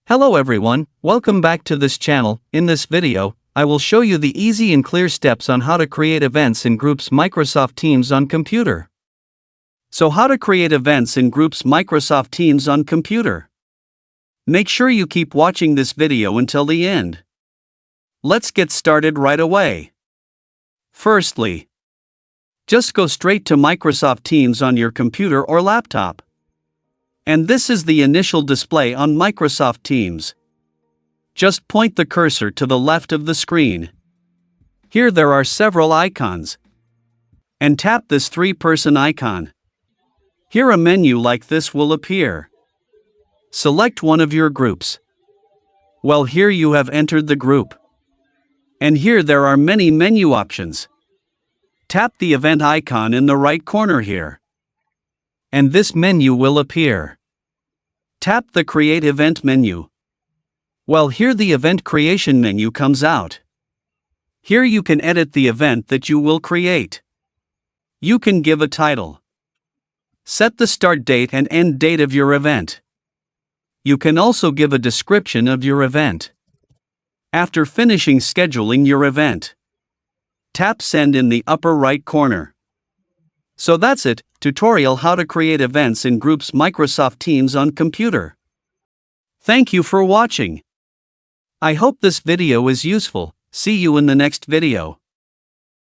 Hello everyone, welcome back to this channel. In this video, I will show you the easy and clear steps on how to create events in Groups Microsoft Teams on computer. So how to create events in Groups Microsoft Teams on computer. Make sure you keep watching this video until the end. Let's get started right away. Firstly, just go straight to Microsoft Teams on your computer or laptop. And this is the initial display on Microsoft Teams. Just point the cursor to the left of the screen. Here there are several icons. And tap this three-person icon. Here a menu like this will appear. Select one of your groups. Well, here you have entered the group. And here there are many menu options. Tap the event icon in the right corner here. And this menu will appear. Tap the Create Event menu. Well, here the Event Creation menu comes out. Here you can edit the event that you will create. You can give a title. Set the start date and end date of your event. You can also give a description of your event. After finishing scheduling your event, tap Send in the upper right corner. So that's it, tutorial how to create events in Groups Microsoft Teams on computer. Thank you for watching. I hope this video is useful. See you in the next video.